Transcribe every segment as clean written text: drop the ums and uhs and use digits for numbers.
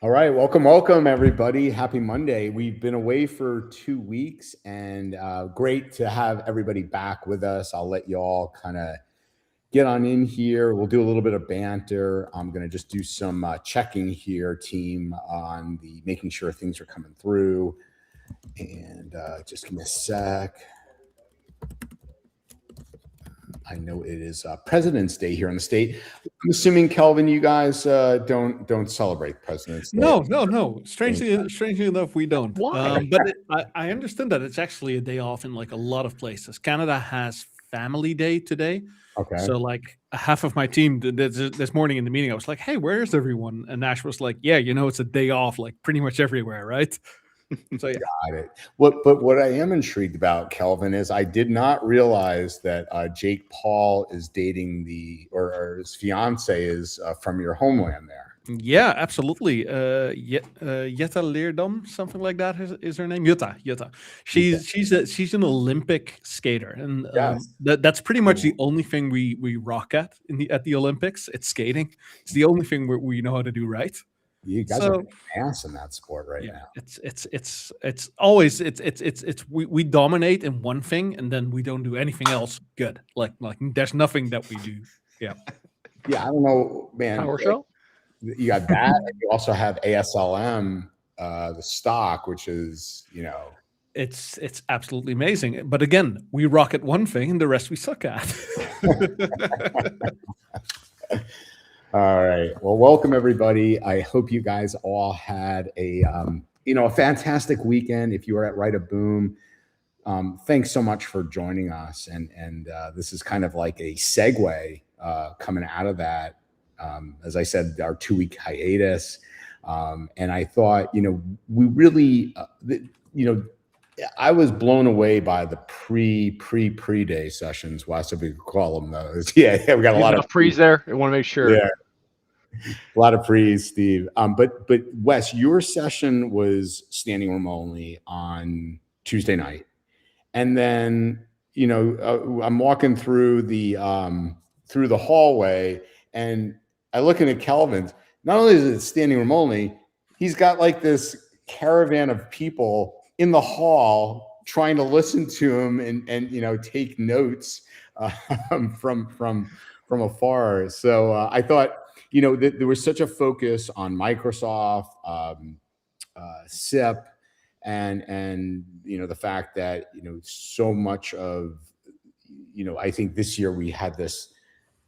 All right, welcome, everybody. Happy Monday. We've been away for 2 weeks, and great to have everybody back with us. I'll let you all kind of get on in here. We'll do a little bit of banter. I'm going to just do some checking here, team, on the making sure things are coming through. And just give me a sec. I know it is President's Day here in the state. I'm assuming, Kelvin, you guys don't celebrate President's Day. No. Strangely enough, we don't. Why? I understand that it's actually a day off in like a lot of places. Canada has Family Day today. Okay. So like half of my team this morning in the meeting, I was like, "Hey, where is everyone?" And Ash was like, "Yeah, it's a day off, like pretty much everywhere, right?" So yeah. Got it. But what I am intrigued about, Kelvin, is I did not realize that Jake Paul is dating or his fiance is from your homeland there. Yeah, absolutely. Jetta Leerdam, something like that is her name. Jutta. She's an Olympic skater, and Yes. that's pretty much the only thing we rock at at the Olympics. It's skating. It's the only thing we know how to do right. You guys are ass in that sport right now. It's always we dominate in one thing and then we don't do anything else good. Like there's nothing that we do. Yeah. Yeah, I don't know, man. PowerShell? You got that. And you also have ASLM, the stock, which is, It's absolutely amazing. But again, we rock at one thing and the rest we suck at. All right. Well, welcome everybody. I hope you guys all had a fantastic weekend. If you were at Write a Boom, thanks so much for joining us. And this is kind of like a segue coming out of that. As I said, our 2-week hiatus. And I thought, we really, I was blown away by the pre-day sessions. Why should we call them those? Yeah, we got a lot of pre's there. I want to make sure. Yeah, a lot of pre's, Steve. But Wes, your session was standing room only on Tuesday night, and then I'm walking through the hallway, and I look at Kelvin's. Not only is it standing room only, he's got like this caravan of people in the hall trying to listen to him and take notes from afar. So I thought that there was such a focus on Microsoft, SIP, and the fact that so much of I think this year we had this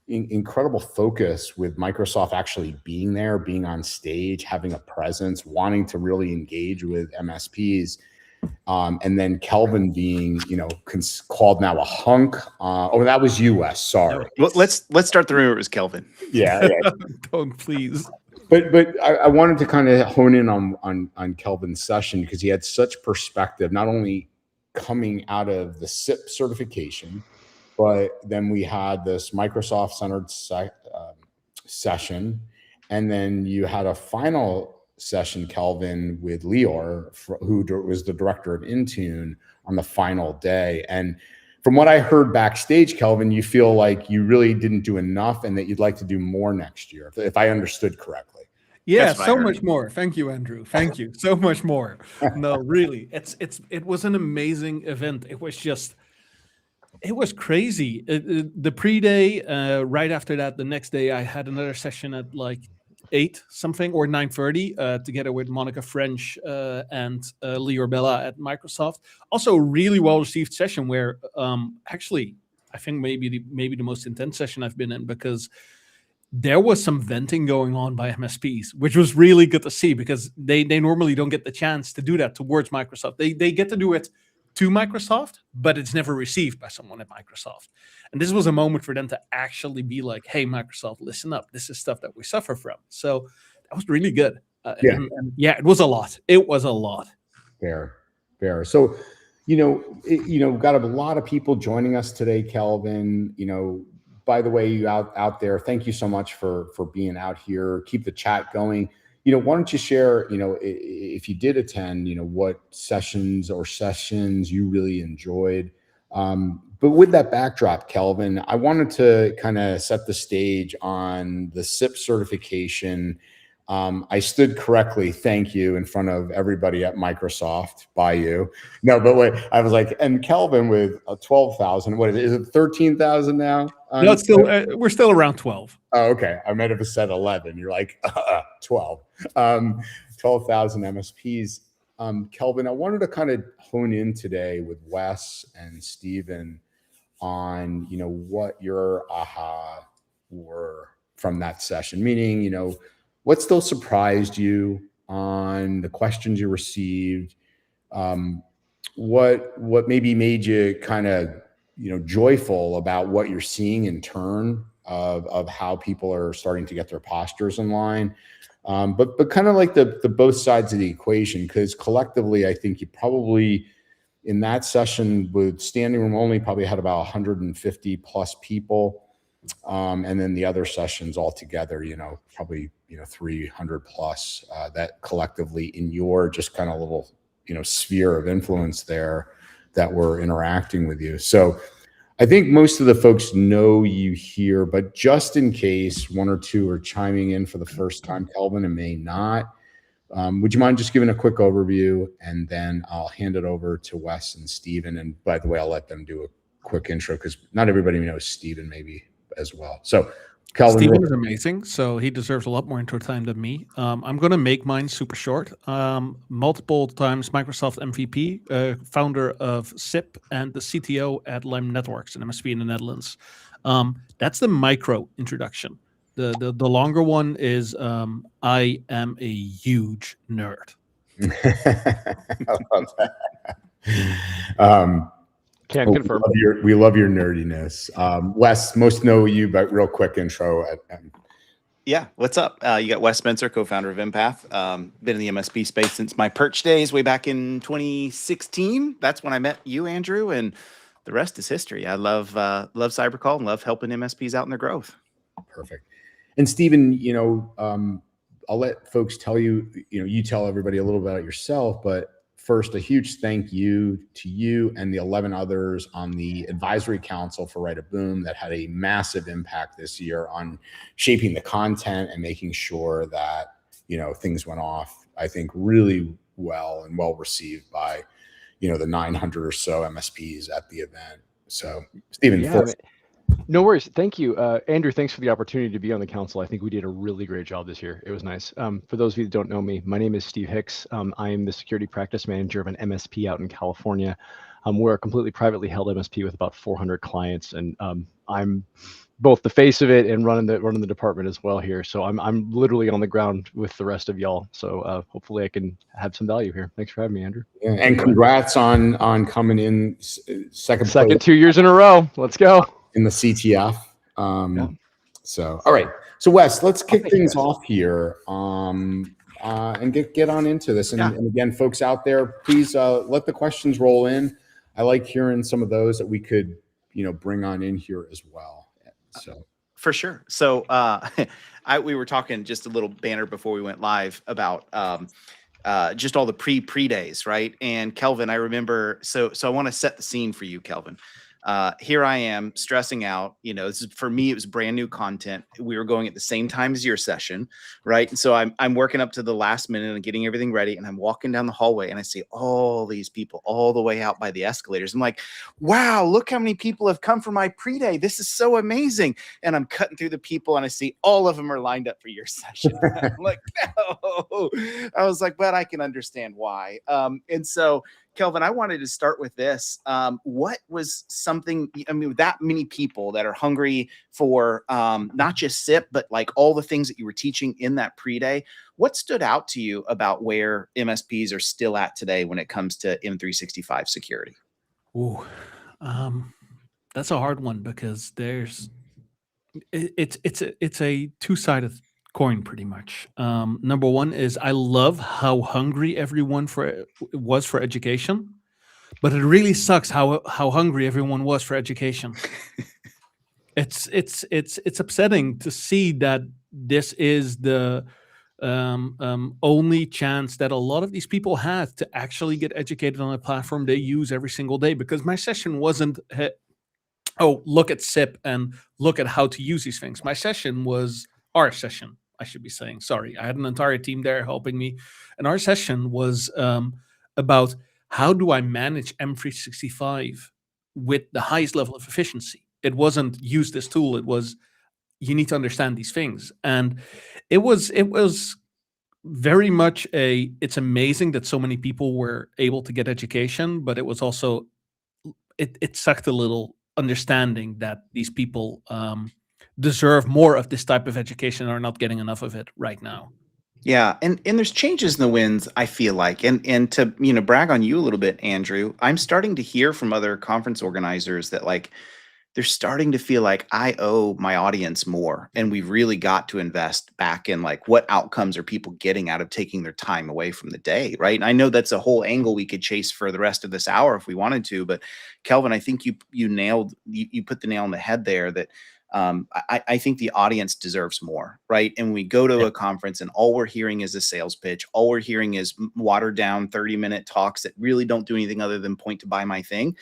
incredible focus with Microsoft actually being there, being on stage, having a presence, wanting to really engage with MSPs. And then Kelvin being, called now a hunk. That was you, Wes. Sorry. Well, let's start the rumor. It was Kelvin. Yeah. Don't please. But I wanted to kind of hone in on Kelvin's session because he had such perspective, not only coming out of the SIP certification, but then we had this Microsoft centered session, and then you had a final session, Kelvin, with Lior, who was the director of Intune, on the final day. And from what I heard backstage, Kelvin, you feel like you really didn't do enough and that you'd like to do more next year, if I understood correctly. Yeah, so much more. Thank you, Andrew. Thank you. So much more. No, really. It was an amazing event. It was crazy. The pre-day, right after that, the next day, I had another session at like 8 something or 9:30 together with Monica French and Lior Bella at Microsoft. Also a really well-received session where actually I think maybe the most intense session I've been in, because there was some venting going on by MSPs, which was really good to see because they normally don't get the chance to do that towards Microsoft. They get to do it to Microsoft, but it's never received by someone at Microsoft. And this was a moment for them to actually be like, hey, Microsoft, listen up. This is stuff that we suffer from. So that was really good. And it was a lot. It was a lot. Fair. So, got a lot of people joining us today, Kelvin. By the way, you out there, thank you so much for being out here. Keep the chat going. Why don't you share, if you did attend, what sessions you really enjoyed. But with that backdrop, Kelvin, I wanted to kind of set the stage on the SIP certification. I stood correctly, thank you, in front of everybody at Microsoft by you. No, but wait, I was like, and Kelvin with 12,000. What is it? Is it 13,000 now? No, it's still we're still around 12. Oh, okay. I might have said 11. You're like 12. 12,000 MSPs. Kelvin, I wanted to kind of hone in today with Wes and Steven on, what your aha were from that session, meaning, what still surprised you on the questions you received? What maybe made you kind of, joyful about what you're seeing in turn of how people are starting to get their postures in line? But kind of like the both sides of the equation, because collectively, I think you probably in that session with standing room only probably had about 150 plus people. And then the other sessions altogether, probably, 300 plus that collectively in your just kind of little, sphere of influence there that were interacting with you. So I think most of the folks know you here, but just in case one or two are chiming in for the first time, Kelvin, and may not, would you mind just giving a quick overview, and then I'll hand it over to Wes and Steven. And by the way, I'll let them do a quick intro because not everybody knows Steven maybe as well. So Kelvin. Steven is amazing, so he deserves a lot more intro time than me. I'm going to make mine super short. Multiple times Microsoft MVP, founder of SIP, and the CTO at Lime Networks, an MSP in the Netherlands. That's the micro introduction. The longer one is I am a huge nerd. I love that. Can confirm. We love your nerdiness. Wes, most know you, but real quick intro. Yeah, what's up? You got Wes Spencer, co-founder of Empath. Been in the MSP space since my perch days way back in 2016. That's when I met you, Andrew, and the rest is history. I love CyberCall and love helping MSPs out in their growth. Perfect. And Steven, I'll let folks tell you, you tell everybody a little bit about yourself, but first, a huge thank you to you and the 11 others on the advisory council for Write a Boom that had a massive impact this year on shaping the content and making sure that, things went off, I think, really well and well received by, the 900 or so MSPs at the event. So, Steven, no worries. Thank you. Andrew, thanks for the opportunity to be on the council. I think we did a really great job this year. It was nice. For those of you that don't know me, my name is Steve Hicks. I am the security practice manager of an MSP out in California. We're a completely privately held MSP with about 400 clients, and I'm both the face of it and running the department as well here. So I'm literally on the ground with the rest of y'all. So hopefully I can have some value here. Thanks for having me, Andrew. Yeah, and congrats on coming in second 2 years in a row. Let's go. In the CTF. So, all right. So Wes, let's kick things off here and get on into this. And again, folks out there, please let the questions roll in. I like hearing some of those that we could, bring on in here as well. So for sure. So we were talking just a little banner before we went live about just all the pre days, right? And Kelvin, I remember, so I want to set the scene for you, Kelvin. Here I am stressing out, this is, for me, it was brand new content. We were going at the same time as your session, right? And so I'm working up to the last minute and getting everything ready. And I'm walking down the hallway and I see all these people all the way out by the escalators. I'm like, wow, look how many people have come for my pre-day. This is so amazing. And I'm cutting through the people and I see all of them are lined up for your session. I'm like, no. I was like, but I can understand why. And so Kelvin, I wanted to start with this. What was something, that many people that are hungry for not just SIP, but like all the things that you were teaching in that pre-day, what stood out to you about where MSPs are still at today when it comes to M365 security? Ooh, that's a hard one because it's a two-sided coin pretty much. Number one is I love how hungry everyone was for education, but it really sucks how hungry everyone was for education. It's upsetting to see that this is the only chance that a lot of these people have to actually get educated on a platform they use every single day. Because my session wasn't, look at SIP and look at how to use these things. My session was our session. I should be saying, sorry. I had an entire team there helping me. And our session was about how do I manage M365 with the highest level of efficiency. It wasn't use this tool. It was you need to understand these things. And it was very much it's amazing that so many people were able to get education, but it was also, it sucked a little understanding that these people deserve more of this type of education and are not getting enough of it right now. Yeah, and there's changes in the winds, I feel like. And to, brag on you a little bit, Andrew, I'm starting to hear from other conference organizers that like they're starting to feel like I owe my audience more, and we've really got to invest back in like what outcomes are people getting out of taking their time away from the day, right? And I know that's a whole angle we could chase for the rest of this hour if we wanted to, but Kelvin, I think you put the nail on the head there that I think the audience deserves more, right? And we go to a conference and all we're hearing is a sales pitch. All we're hearing is watered down 30-minute talks that really don't do anything other than point to buy my thing.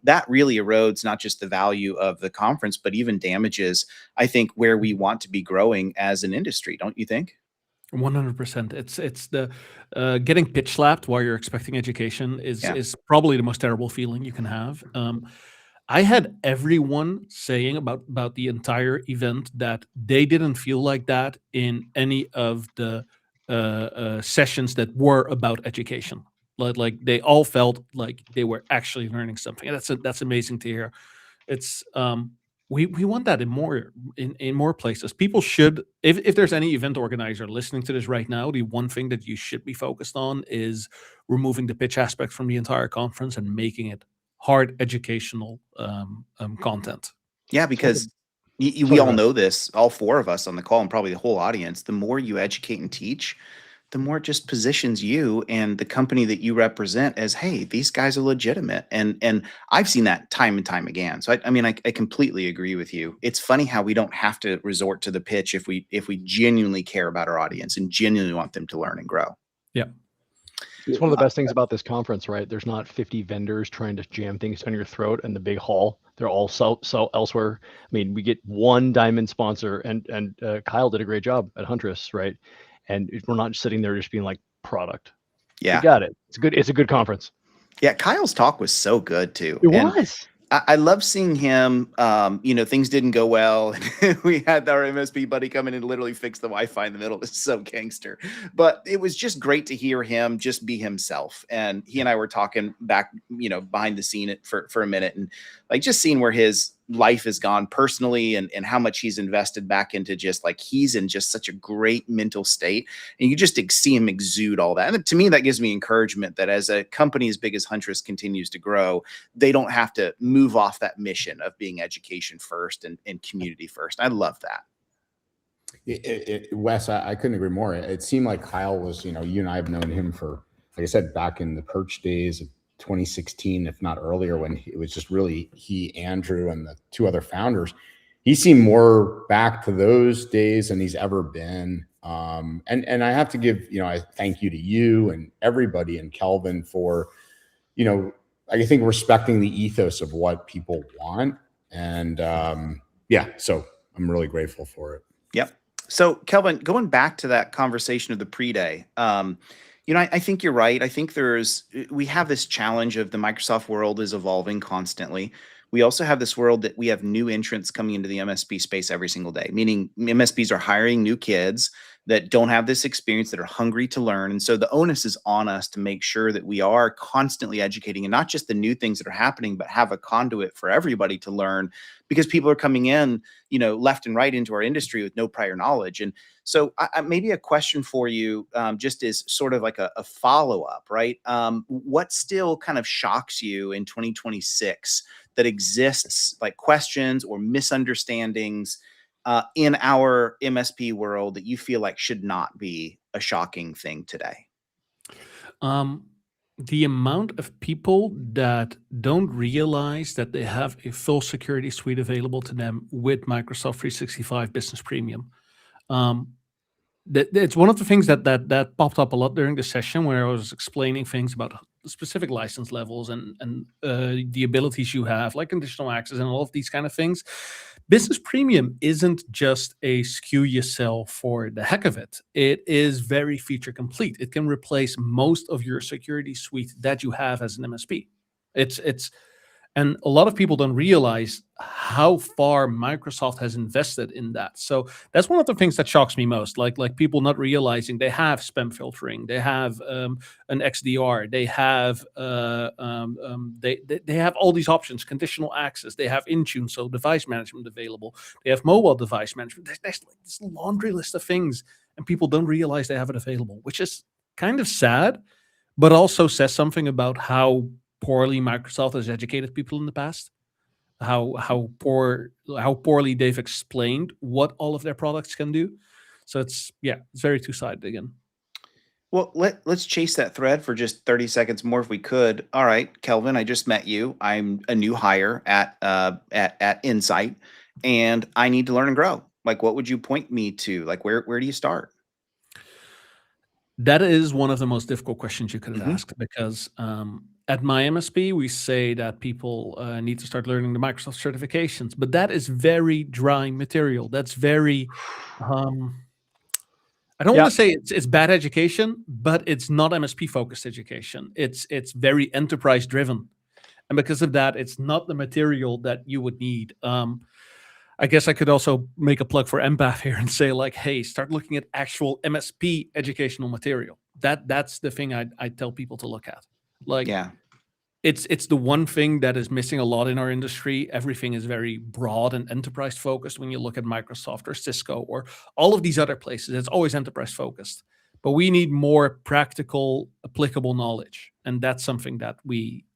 That really erodes not just the value of the conference, but even damages, I think, where we want to be growing as an industry. Don't you think? 100%. It's the getting pitch slapped while you're expecting education is probably the most terrible feeling you can have. I had everyone saying about the entire event that they didn't feel like that in any of the sessions that were about education. Like they all felt like they were actually learning something. And that's amazing to hear. It's we want that in more places. People should, if there's any event organizer listening to this right now, the one thing that you should be focused on is removing the pitch aspect from the entire conference and making it hard educational content. Yeah, because we all know this, all four of us on the call and probably the whole audience, the more you educate and teach, the more it just positions you and the company that you represent as, hey, these guys are legitimate. And I've seen that time and time again. So I completely agree with you. It's funny how we don't have to resort to the pitch if we genuinely care about our audience and genuinely want them to learn and grow. Yeah. It's one of the best things about this conference, right? There's not 50 vendors trying to jam things down your throat in the big hall. They're all sell elsewhere. I mean, we get one diamond sponsor, and Kyle did a great job at Huntress, right? And we're not sitting there just being like product. Yeah, we got it. It's a good conference. Yeah, Kyle's talk was so good too. It was. I love seeing him. Things didn't go well. We had our MSP buddy come in and literally fix the Wi-Fi in the middle. It's so gangster, but it was just great to hear him just be himself. And he and I were talking back, behind the scene for a minute, and like just seeing where his life has gone personally and how much he's invested back into just like he's in just such a great mental state, and you just see him exude all that. And to me, that gives me encouragement that as a company as big as Huntress continues to grow, they don't have to move off that mission of being education first and community first. I love that. Wes, I couldn't agree more. It seemed like Kyle was, you and I have known him for, like I said, back in the Perch days of 2016, if not earlier, when it was just really he, Andrew, and the two other founders. He seemed more back to those days than he's ever been. And I have to give, I thank you to you and everybody and Kelvin for, I think respecting the ethos of what people want. And so I'm really grateful for it. Yep. So Kelvin, going back to that conversation of the pre-day, I think you're right. I think we have this challenge of the Microsoft world is evolving constantly. We also have this world that we have new entrants coming into the MSP space every single day, meaning MSPs are hiring new kids that don't have this experience, that are hungry to learn. And so the onus is on us to make sure that we are constantly educating, and not just the new things that are happening, but have a conduit for everybody to learn, because people are coming in, left and right into our industry with no prior knowledge. And so maybe a question for you, just as sort of like a follow-up, right? What still kind of shocks you in 2026 that exists, like questions or misunderstandings in our MSP world that you feel like should not be a shocking thing today? The amount of people that don't realize that they have a full security suite available to them with Microsoft 365 Business Premium. It's one of the things that popped up a lot during the session where I was explaining things about specific license levels and the abilities you have, like conditional access and all of these kind of things. Business Premium isn't just a SKU you sell for the heck of it. It is very feature complete. It can replace most of your security suite that you have as an MSP. And a lot of people don't realize how far Microsoft has invested in that. So that's one of the things that shocks me most. Like people not realizing they have spam filtering, they have an XDR, they have they have all these options, conditional access, they have Intune, so device management available, they have mobile device management. There's like this laundry list of things, and people don't realize they have it available, which is kind of sad, but also says something about how poorly Microsoft has educated people in the past, how poorly they've explained what all of their products can do. So it's very two-sided again. Well, let's chase that thread for just 30 seconds more if we could. All right, Kelvin, I just met you. I'm a new hire at Insight, and I need to learn and grow. Like, what would you point me to? Like, where do you start? That is one of the most difficult questions you could have asked, because at my MSP, we say that people need to start learning the Microsoft certifications, but that is very dry material. That's very, I don't want to say it's bad education, but it's not MSP focused education. It's very enterprise driven. And because of that, it's not the material that you would need. I guess I could also make a plug for Empath here and say, like, hey, start looking at actual MSP educational material. That's the thing I tell people to look at. Like, it's the one thing that is missing a lot in our industry. Everything is very broad and enterprise focused. When you look at Microsoft or Cisco or all of these other places, it's always enterprise focused. But we need more practical, applicable knowledge, and that's something that we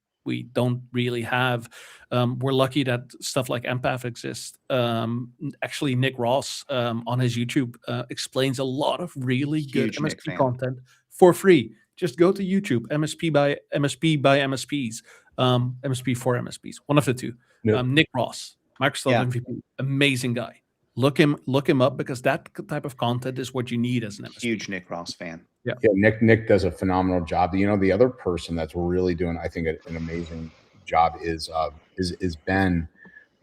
don't really have. We're lucky that stuff like Empath exists. Actually, Nick Ross on his YouTube explains a lot of really good MSP content for free. Just go to YouTube, MSP by MSPs, MSP for MSPs, one of the two. Nick Ross, Microsoft MVP, amazing guy. Look him up, because that type of content is what you need as an MSP. Huge Nick Ross fan. Yeah, Nick does a phenomenal job. The other person that's really doing, I think, an amazing job is Ben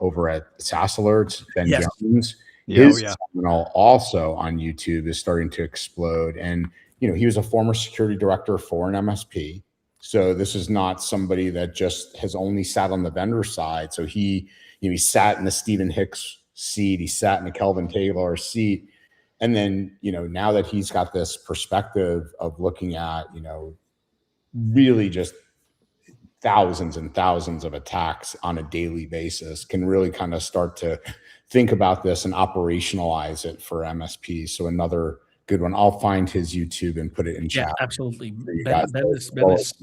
over at SaaS Alerts, Ben Jones. His channel also on YouTube is starting to explode. And, he was a former security director for an MSP. So this is not somebody that just has only sat on the vendor side. So he sat in the Stephen Hicks seat, he sat in the Kelvin Taylor seat. And then, now that he's got this perspective of looking at, really just thousands and thousands of attacks on a daily basis, can really kind of start to think about this and operationalize it for MSPs. So another good one. I'll find his YouTube and put it in chat. Yeah, absolutely. Ben is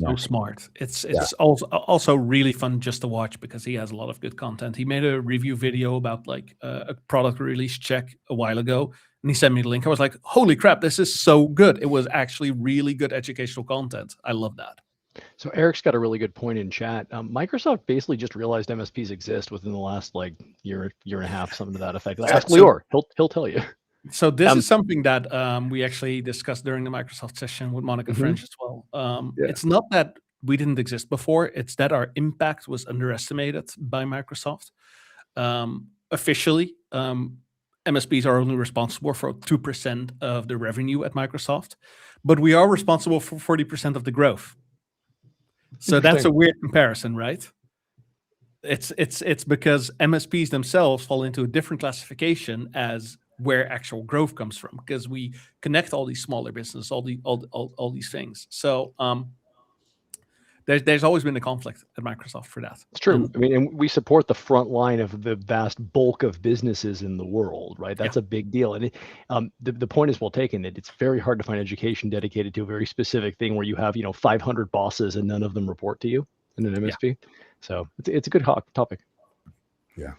so smart. It's also really fun just to watch, because he has a lot of good content. He made a review video about like a product release check a while ago, and he sent me the link. I was like, holy crap, this is so good. It was actually really good educational content. I love that. So Eric's got a really good point in chat. Microsoft basically just realized MSPs exist within the last year and a half, something to that effect. Ask Lior, he'll tell you. So this is something that we actually discussed during the Microsoft session with Monica French as well. It's not that we didn't exist before. It's that our impact was underestimated by Microsoft. Officially, MSPs are only responsible for 2% of the revenue at Microsoft, but we are responsible for 40% of the growth. So that's a weird comparison, right? It's because MSPs themselves fall into a different classification as where actual growth comes from, because we connect all these smaller businesses, all these things. So there's always been a conflict at Microsoft for that. It's true. And we support the front line of the vast bulk of businesses in the world, right? That's a big deal. And the point is well taken. That it's very hard to find education dedicated to a very specific thing where you have 500 bosses and none of them report to you in an MSP. So it's a good topic. Yeah.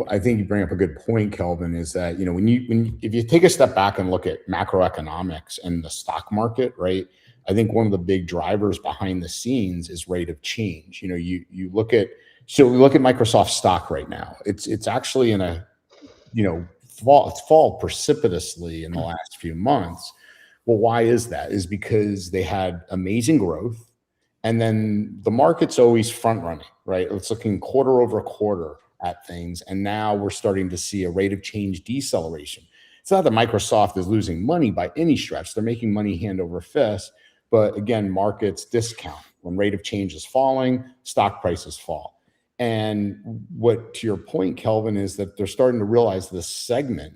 I think you bring up a good point, Kelvin, is that, if you take a step back and look at macroeconomics and the stock market, right? I think one of the big drivers behind the scenes is rate of change. We look at Microsoft stock right now. It's actually in a, fall precipitously in the last few months. Well, why is that? Is because they had amazing growth, and then the market's always front running, right? It's looking quarter over quarter at things, and now we're starting to see a rate of change deceleration. It's not that Microsoft is losing money by any stretch; they're making money hand over fist. But again, markets discount when rate of change is falling, stock prices fall. And what, to your point, Kelvin, is that they're starting to realize this segment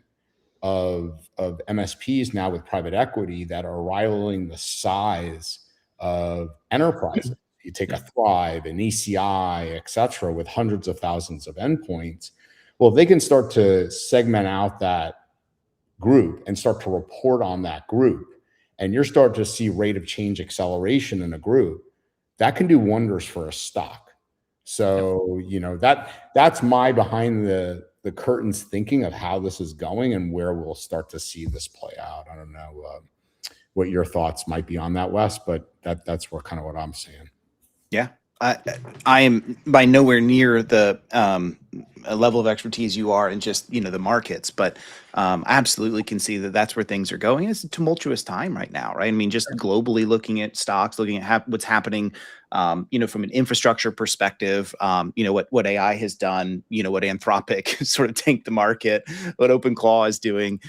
of MSPs now with private equity that are rivaling the size of enterprises. You take a Thrive, an ECI, et cetera, with hundreds of thousands of endpoints. Well, they can start to segment out that group and start to report on that group, and you're starting to see rate of change acceleration in a group, that can do wonders for a stock. So, that's my behind the curtains thinking of how this is going and where we'll start to see this play out. I don't know what your thoughts might be on that, Wes, but that's what I'm saying. Yeah. I am by nowhere near the level of expertise you are in just the markets, but I absolutely can see that that's where things are going. It's a tumultuous time right now, right? I mean, just globally looking at stocks, looking at what's happening, from an infrastructure perspective, what AI has done, what Anthropic sort of tanked the market, what OpenClaw is doing.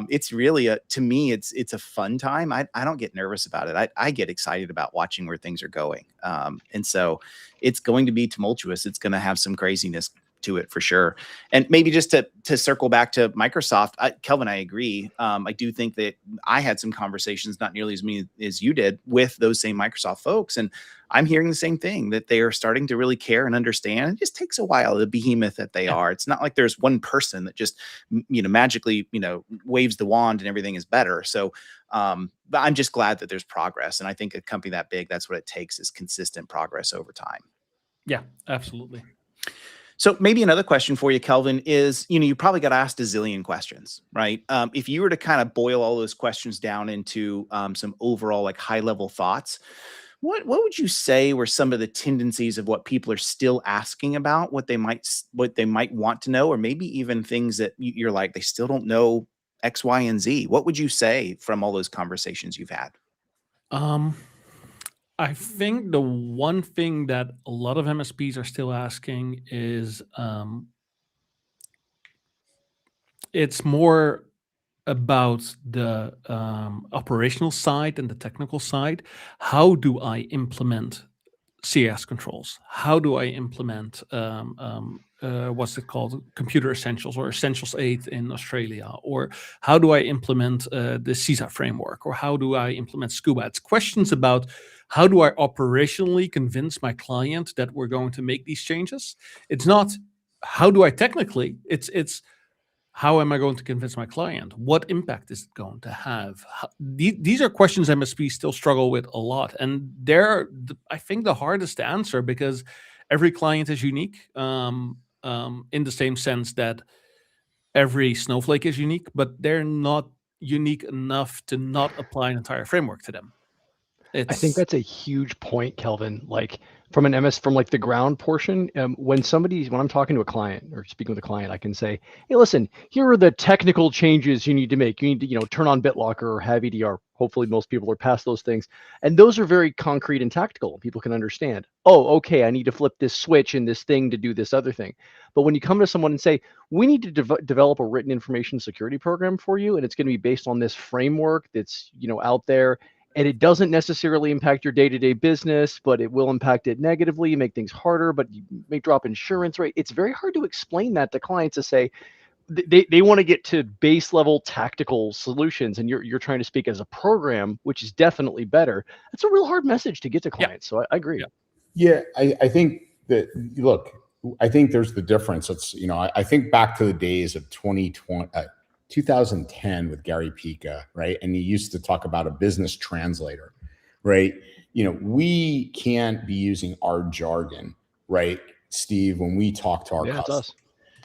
It's really to me, it's a fun time. I don't get nervous about it. I get excited about watching where things are going. And so it's going to be tumultuous. It's going to have some craziness to it for sure. And maybe just to circle back to Microsoft, Kelvin, I agree. I do think that I had some conversations, not nearly as many as you did, with those same Microsoft folks. And I'm hearing the same thing, that they are starting to really care and understand. It just takes a while, the behemoth that they are. It's not like there's one person that just, magically, waves the wand and everything is better. So but I'm just glad that there's progress. And I think a company that big, that's what it takes, is consistent progress over time. Yeah, absolutely. So maybe another question for you, Kelvin, is, you probably got asked a zillion questions, right? If you were to kind of boil all those questions down into some overall like high level thoughts, what would you say were some of the tendencies of what people are still asking about, what they might want to know, or maybe even things that you're like, they still don't know X, Y, and Z? What would you say from all those conversations you've had? I think the one thing that a lot of MSPs are still asking is it's more about the operational side and the technical side. How do I implement CS controls? How do I implement what's it called? Computer Essentials or Essentials 8 in Australia? Or how do I implement the CISA framework? Or how do I implement Scuba? It's questions about how do I operationally convince my client that we're going to make these changes? It's not how do I technically, it's how am I going to convince my client? What impact is it going to have? These are questions MSPs still struggle with a lot. And they're, I think, the hardest to answer because every client is unique in the same sense that every snowflake is unique, but they're not unique enough to not apply an entire framework to them. I think that's a huge point, Kelvin. Like from like the ground portion, when I'm talking to a client or speaking with a client, I can say, hey, listen, here are the technical changes you need to make. You need to, turn on BitLocker or have EDR. Hopefully most people are past those things. And those are very concrete and tactical. People can understand, oh, okay, I need to flip this switch in this thing to do this other thing. But when you come to someone and say, we need to develop a written information security program for you, and it's going to be based on this framework that's, out there, and it doesn't necessarily impact your day-to-day business, but it will impact it negatively, make things harder, but you may drop insurance rate. It's very hard to explain that to clients, to say they want to get to base level tactical solutions, and you're trying to speak as a program, which is definitely better. That's a real hard message to get to clients. So I agree. Yeah, I think that, look, I think there's the difference. It's, I think back to the days of 2010 with Gary Pica, right? And he used to talk about a business translator, right? We can't be using our jargon, right, Steve, when we talk to our customers,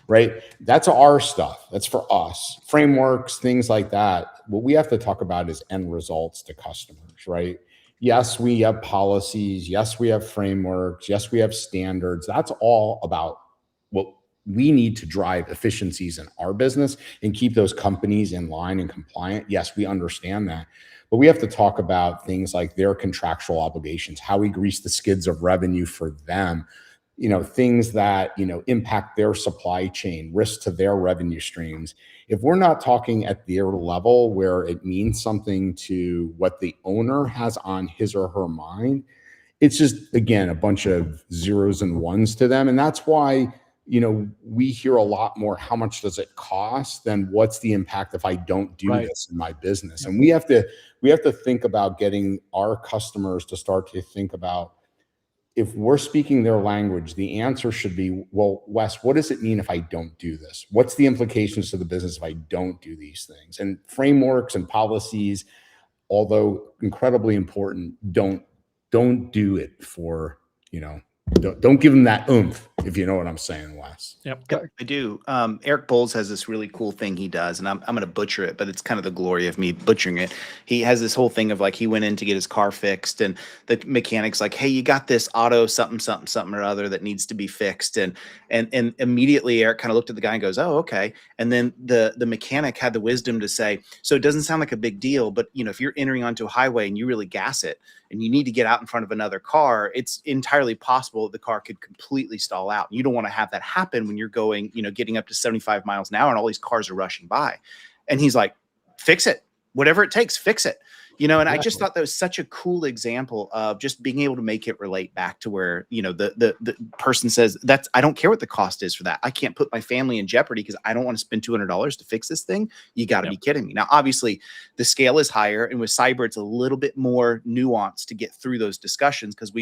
right? That's our stuff. That's for us. Frameworks, things like that. What we have to talk about is end results to customers, right? Yes, we have policies. Yes, we have frameworks. Yes, we have standards. That's all about what we need to drive efficiencies in our business and keep those companies in line and compliant. Yes, we understand that. But we have to talk about things like their contractual obligations, how we grease the skids of revenue for them, things that, impact their supply chain, risk to their revenue streams. If we're not talking at their level where it means something to what the owner has on his or her mind, it's just, again, a bunch of zeros and ones to them. And that's why, we hear a lot more, how much does it cost, than what's the impact if I don't do this in my business. And we have to think about getting our customers to start to think about, if we're speaking their language, the answer should be, well, Wes, what does it mean if I don't do this? What's the implications to the business if I don't do these things? And frameworks and policies, although incredibly important, don't do it for, don't give them that oomph, if you know what I'm saying, Wes. Yep. I do. Eric Bowles has this really cool thing he does, and I'm going to butcher it, but it's kind of the glory of me butchering it. He has this whole thing of like, he went in to get his car fixed, and the mechanic's like, hey, you got this auto something or other that needs to be fixed. And immediately Eric kind of looked at the guy and goes, oh, okay. And then the mechanic had the wisdom to say, so it doesn't sound like a big deal, but if you're entering onto a highway and you really gas it and you need to get out in front of another car, it's entirely possible that the car could completely stall out. You don't want to have that happen when you're going, getting up to 75 miles an hour and all these cars are rushing by. And he's like, fix it, whatever it takes, fix it. And I just thought that was such a cool example of just being able to make it relate back to where, the person says, I don't care what the cost is for that. I can't put my family in jeopardy because I don't want to spend $200 to fix this thing. You got to be kidding me. Now, obviously the scale is higher, and with cyber, it's a little bit more nuanced to get through those discussions, because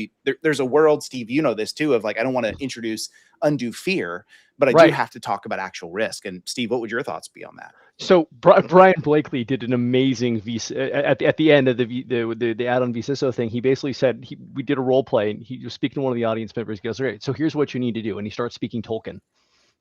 there's a world, Steve, this too, of like, I don't want to introduce undue fear, but I do have to talk about actual risk. And Steve, what would your thoughts be on that? So Brian Blakely did an amazing at the end of the add-on vCISO thing. He basically said, we did a role play, and he was speaking to one of the audience members. He goes, all right, so here's what you need to do. And he starts speaking Tolkien,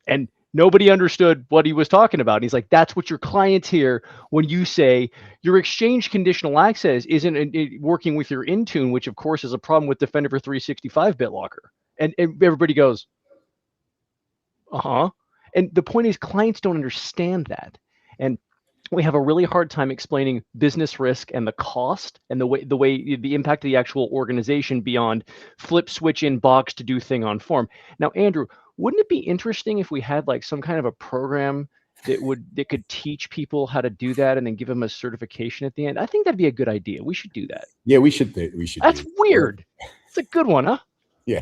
and nobody understood what he was talking about. And he's like, that's what your clients hear when you say your exchange conditional access isn't working with your Intune, which of course is a problem with Defender for 365 BitLocker. And everybody goes, uh-huh. And the point is, clients don't understand that. And we have a really hard time explaining business risk and the cost and the impact of the actual organization beyond flip switch in box to do thing on form. Now, Andrew, wouldn't it be interesting if we had like some kind of a program that could teach people how to do that and then give them a certification at the end? I think that'd be a good idea. We should do that. Yeah, we should. That's weird. It's a good one, huh? Yeah.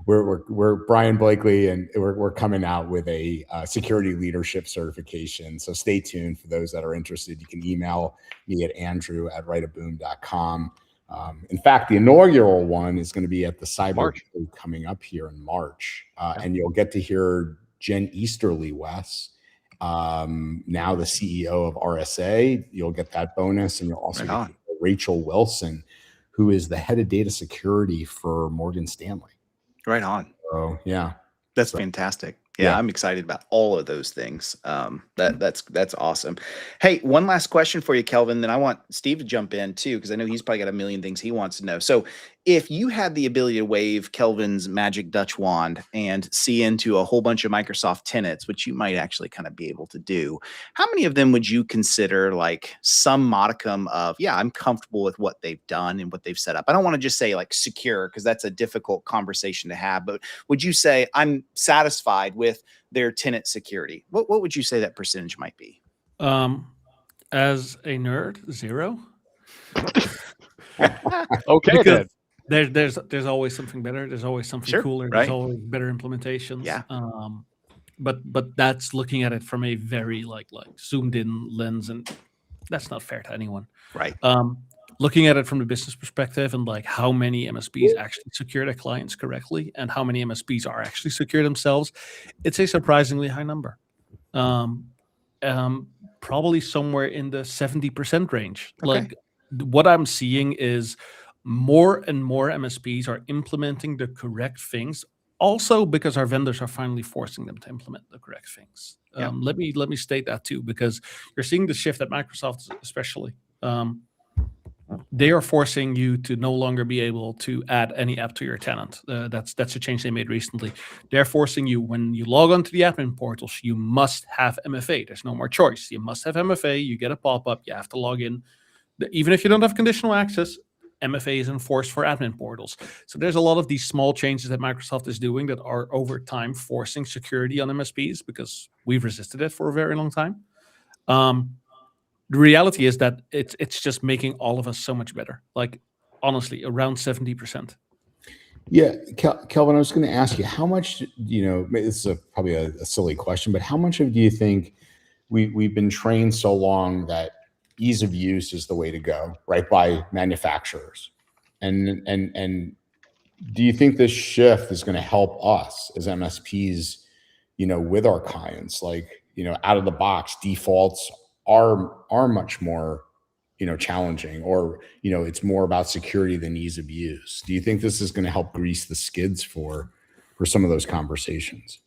We're Brian Blakely, and we're coming out with a security leadership certification. So stay tuned for those that are interested. You can email me at andrew@writeaboom.com. In fact, the inaugural one is going to be at the Cyber Show coming up here in March. And you'll get to hear Jen Easterly, Wes, now the CEO of RSA. You'll get that bonus, and you'll also get Rachel Wilson, who is the head of data security for Morgan Stanley. Right on. So, yeah. That's fantastic. Yeah, I'm excited about all of those things. That's awesome. Hey, one last question for you, Kelvin. Then I want Steve to jump in too, because I know he's probably got a million things he wants to know. So if you had the ability to wave Kelvin's magic Dutch wand and see into a whole bunch of Microsoft tenants, which you might actually kind of be able to do, how many of them would you consider like some modicum of, yeah, I'm comfortable with what they've done and what they've set up? I don't want to just say like secure, because that's a difficult conversation to have, but would you say I'm satisfied with their tenant security? What would you say that percentage might be? As a nerd, 0. Okay, because there's always something better. There's always something cooler. Right. There's always better implementations. Yeah. But that's looking at it from a very like zoomed in lens, and that's not fair to anyone. Right. Looking at it from the business perspective and like how many MSPs actually secure their clients correctly and how many MSPs are actually secure themselves, it's a surprisingly high number. Probably somewhere in the 70% range. Okay. Like what I'm seeing is more and more MSPs are implementing the correct things. Also, because our vendors are finally forcing them to implement the correct things. Let me state that too, because you're seeing the shift at Microsoft, especially. they are forcing you to no longer be able to add any app to your tenant. That's a change they made recently. They're forcing you, when you log onto the admin portals, you must have MFA. There's no more choice. You must have MFA. You get a pop-up. You have to log in. Even if you don't have conditional access, MFA is enforced for admin portals. So there's a lot of these small changes that Microsoft is doing that are over time forcing security on MSPs, because we've resisted it for a very long time. The reality is that it's just making all of us so much better. Like, honestly, around 70%. Yeah, Kelvin, I was going to ask you, how much, this is probably a silly question, but how much of do you think we've been trained so long that ease of use is the way to go, right, by manufacturers? And do you think this shift is going to help us as MSPs, with our clients? Like, out of the box, defaults are much more, challenging, or, it's more about security than ease of use. Do you think this is going to help grease the skids for some of those conversations?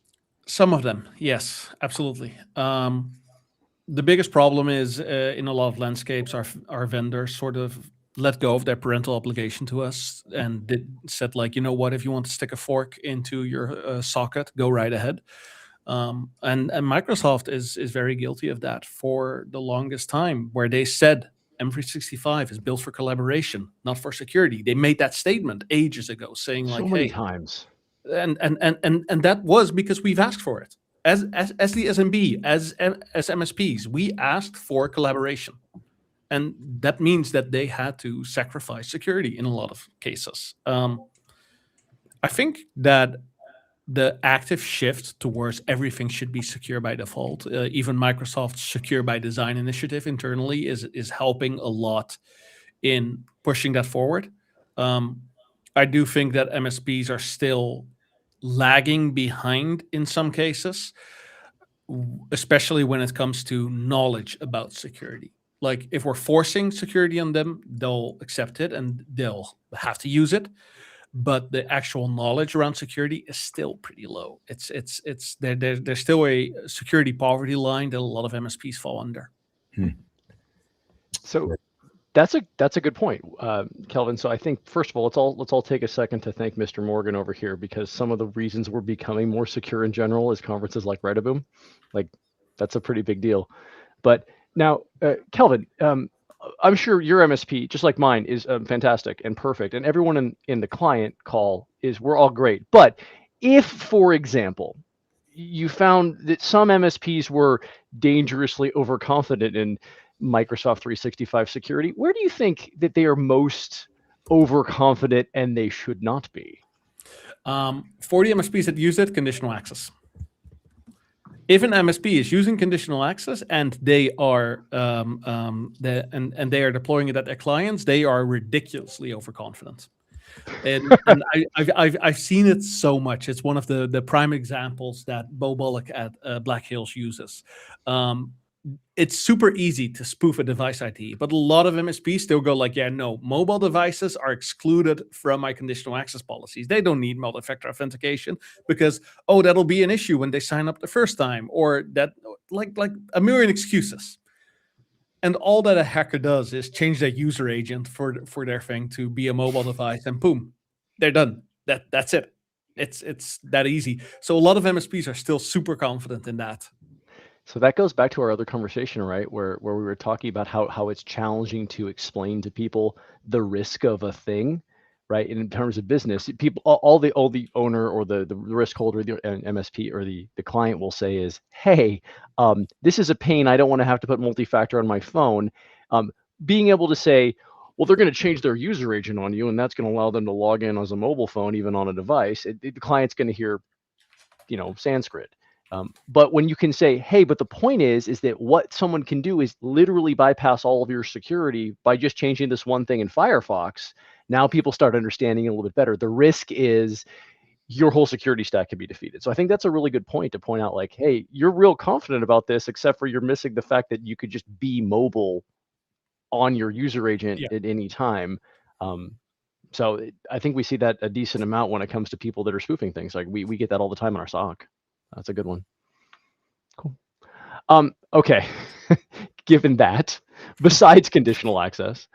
Some of them, yes, absolutely. The biggest problem is in a lot of landscapes, our vendors sort of let go of their parental obligation to us and said, like, what, if you want to stick a fork into your socket, go right ahead. And Microsoft is very guilty of that for the longest time, where they said M365 is built for collaboration, not for security. They made that statement ages ago, saying, like, so many hey, times. And that was because we've asked for it. As the SMB, as MSPs, we asked for collaboration. And that means that they had to sacrifice security in a lot of cases. I think that the active shift towards everything should be secure by default, even Microsoft's Secure by Design initiative internally is helping a lot in pushing that forward. I do think that MSPs are still lagging behind in some cases, especially when it comes to knowledge about security. Like, if we're forcing security on them, they'll accept it and they'll have to use it. But the actual knowledge around security is still pretty low. There's still a security poverty line that a lot of MSPs fall under. So that's a good point, Kelvin. So I think, first of all, let's all take a second to thank Mr. Morgan over here, because some of the reasons we're becoming more secure in general is conferences like Write-A-Boom. Like, that's a pretty big deal. But now, Kelvin, I'm sure your MSP, just like mine, is fantastic and perfect, and everyone in the client call we're all great. But if, for example, you found that some MSPs were dangerously overconfident in Microsoft 365 security, where do you think that they are most overconfident and they should not be? For the MSPs that use it, conditional access. If an MSP is using conditional access and they are and they are deploying it at their clients, they are ridiculously overconfident. And I've seen it so much. It's one of the prime examples that Bo Bullock at Black Hills uses. It's super easy to spoof a device ID, but a lot of MSPs still go like, yeah, no, mobile devices are excluded from my conditional access policies. They don't need multi-factor authentication because, that'll be an issue when they sign up the first time, or that, like a million excuses. And all that a hacker does is change their user agent for their thing to be a mobile device, and boom, they're done. That's it. It's that easy. So a lot of MSPs are still super confident in that. So that goes back to our other conversation, right, where we were talking about how it's challenging to explain to people the risk of a thing, right? And in terms of business, people, all the owner or the risk holder, the MSP or the client will say is, hey, this is a pain. I don't want to have to put multi-factor on my phone. Being able to say, well, they're going to change their user agent on you, and that's going to allow them to log in as a mobile phone, even on a device. The client's going to hear, Sanskrit. But when you can say, hey, but the point is that what someone can do is literally bypass all of your security by just changing this one thing in Firefox. Now people start understanding it a little bit better. The risk is your whole security stack can be defeated. So I think that's a really good point to point out, like, hey, you're real confident about this, except for you're missing the fact that you could just be mobile on your user agent at any time. So I think we see that a decent amount when it comes to people that are spoofing things. Like we get that all the time in our SOC. That's a good one. Cool. Okay. Given that, besides conditional access,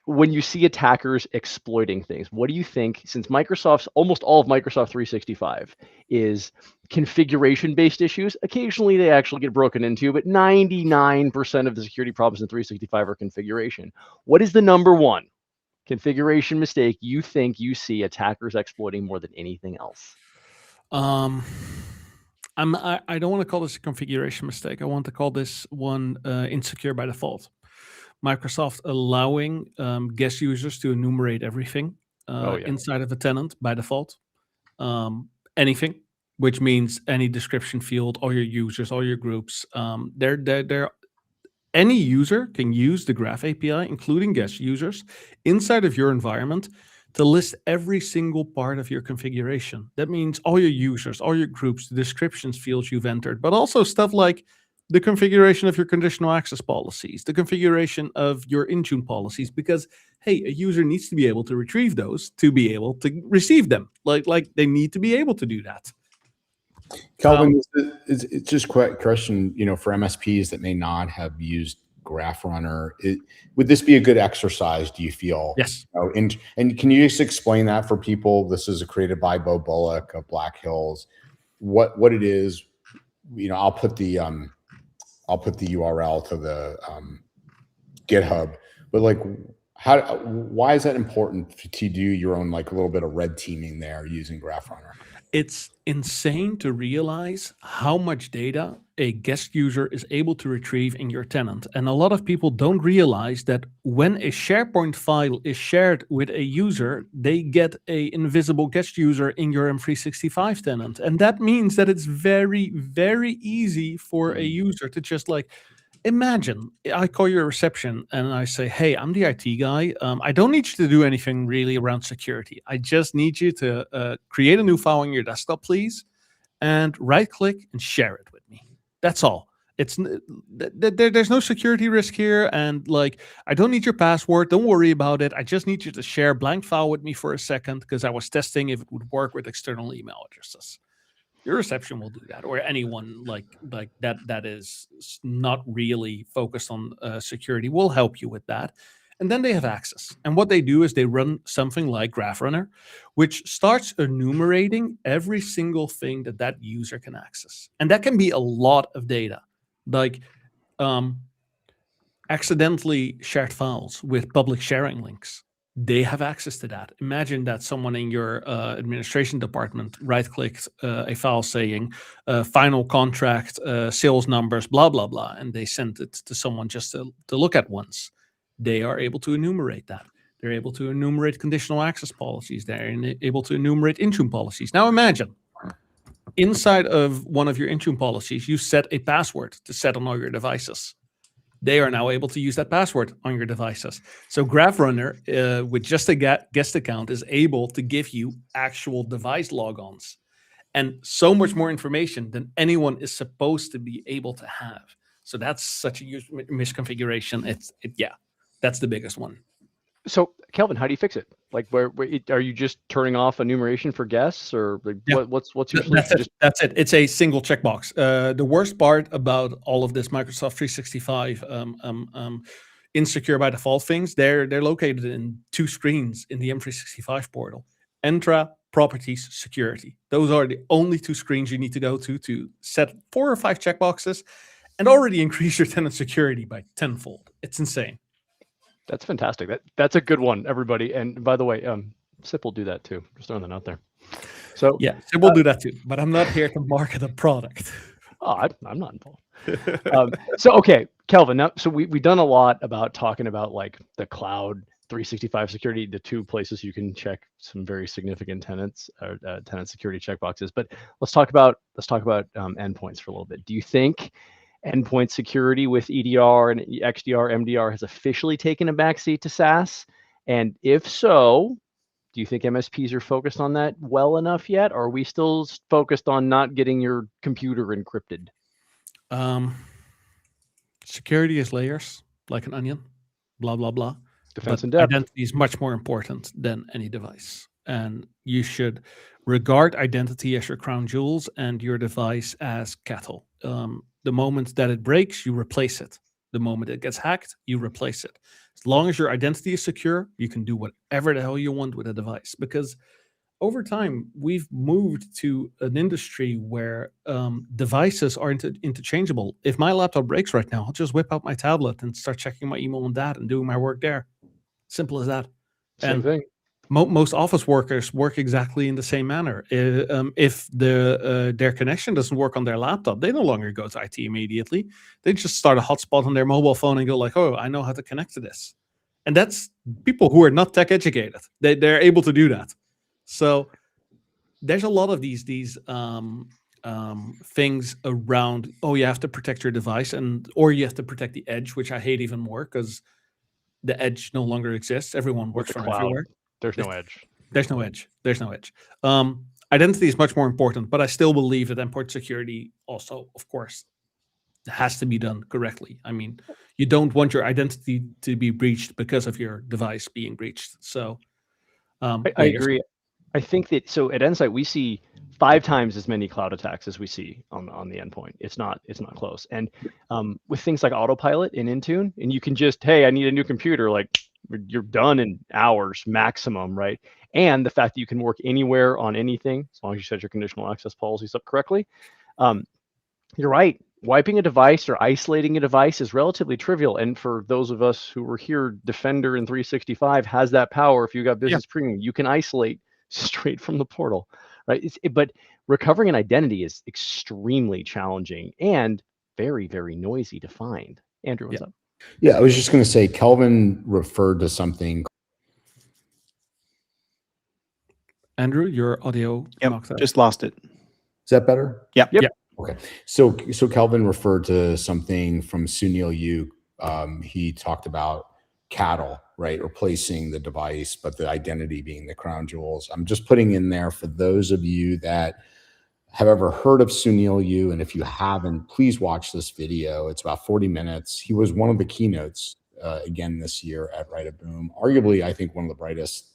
when you see attackers exploiting things, what do you think, since almost all of Microsoft 365 is configuration-based issues, occasionally they actually get broken into, but 99% of the security problems in 365 are configuration. What is the number one configuration mistake you think you see attackers exploiting more than anything else? I don't want to call this a configuration mistake. I want to call this one insecure by default. Microsoft allowing guest users to enumerate everything inside of a tenant by default. Anything, which means any description field, all your users, all your groups. Any user can use the Graph API, including guest users, inside of your environment to list every single part of your configuration. That means all your users, all your groups, the descriptions fields you've entered, but also stuff like the configuration of your conditional access policies, the configuration of your Intune policies, because, hey, a user needs to be able to retrieve those to be able to receive them. Like they need to be able to do that. Kelvin, it's just a question, for MSPs that may not have used GraphRunner, would this be a good exercise, do you feel? Yes. And can you just explain that for people? This is created by Bo Bullock of Black Hills. What it is, I'll put the URL to the GitHub, but why is that important to do your own, a little bit of red teaming there using GraphRunner? It's insane to realize how much data a guest user is able to retrieve in your tenant. And a lot of people don't realize that when a SharePoint file is shared with a user, they get an invisible guest user in your M365 tenant. And that means that it's very, very easy for a user to just imagine I call your reception and I say, hey, I'm the IT guy. I don't need you to do anything really around security. I just need you to create a new file on your desktop, please, and right-click and share it with me. That's all. There's no security risk here, and I don't need your password. Don't worry about it. I just need you to share a blank file with me for a second because I was testing if it would work with external email addresses. Your reception will do that, or anyone like that is not really focused on security will help you with that. And then they have access. And what they do is they run something like GraphRunner, which starts enumerating every single thing that user can access. And that can be a lot of data, accidentally shared files with public sharing links. They have access to that. Imagine that someone in your administration department right-clicked a file saying final contract, sales numbers, blah, blah, blah, and they sent it to someone just to look at once. They are able to enumerate that. They're able to enumerate conditional access policies. They're able to enumerate Intune policies. Now imagine, inside of one of your Intune policies, you set a password to set on all your devices. They are now able to use that password on your devices. So GraphRunner, with just a guest account, is able to give you actual device logons and so much more information than anyone is supposed to be able to have. So that's such a huge misconfiguration. That's the biggest one. So, Kelvin, how do you fix it? Where are you just turning off enumeration for guests, or what's your solution? That's it. It's a single checkbox. The worst part about all of this Microsoft 365 insecure by default things, they're located in two screens in the M365 portal: Entra, Properties, Security. Those are the only two screens you need to go to set 4 or 5 checkboxes and already increase your tenant security by tenfold. It's insane. That's fantastic. That's a good one, everybody. And by the way, SIP will do that too. Just throwing that out there. So yeah, SIP will do that too. But I'm not here to market a product. Oh, I'm not involved. So okay, Kelvin. Now, so we've done a lot about talking about the cloud 365 security, the 2 places you can check some very significant tenant security checkboxes. But let's talk about endpoints for a little bit. Do you think endpoint security with EDR and XDR, MDR has officially taken a backseat to SaaS? And if so, do you think MSPs are focused on that well enough yet? Or are we still focused on not getting your computer encrypted? Security is layers, like an onion, blah, blah, blah. Defense and depth. Identity is much more important than any device. And you should regard identity as your crown jewels and your device as cattle. The moment that it breaks, you replace it. The moment it gets hacked, you replace it. As long as your identity is secure, you can do whatever the hell you want with a device. Because over time, we've moved to an industry where devices are interchangeable. If my laptop breaks right now, I'll just whip out my tablet and start checking my email on that and doing my work there. Simple as that. Same thing. Most office workers work exactly in the same manner. If their connection doesn't work on their laptop, they no longer go to IT immediately. They just start a hotspot on their mobile phone and go like, "Oh, I know how to connect to this." And that's people who are not tech educated. They're able to do that. So there's a lot of these things around. Oh, you have to protect your device, or you have to protect the edge, which I hate even more because the edge no longer exists. Everyone works With the from cloud, everywhere. there's no edge. There's no edge. There's no edge. Identity is much more important, but I still believe that endpoint security also, of course, has to be done correctly. I mean, you don't want your identity to be breached because of your device being breached. So I agree. I think that so at Insight we see 5 times as many cloud attacks as we see on the endpoint. It's not close. And with things like autopilot in Intune, and you can just, hey, I need a new computer, like you're done in hours maximum, right? And the fact that you can work anywhere on anything as long as you set your conditional access policies up correctly. You're right. Wiping a device or isolating a device is relatively trivial. And for those of us who were here, Defender in 365 has that power. If you got business premium, you can isolate straight from the portal, right? But recovering an identity is extremely challenging and very, very noisy to find. Andrew, what's up? Yeah, I was just going to say, Kelvin referred to something. Andrew, your audio. Just lost it. Is that better? Yep. Okay. So Kelvin referred to something from Sunil Yu. He talked about cattle, right? Replacing the device, but the identity being the crown jewels. I'm just putting in there for those of you that have ever heard of Sunil Yu, and if you haven't, please watch this video. It's about 40 minutes. He was one of the keynotes again this year at Write a Boom. Arguably, I think one of the brightest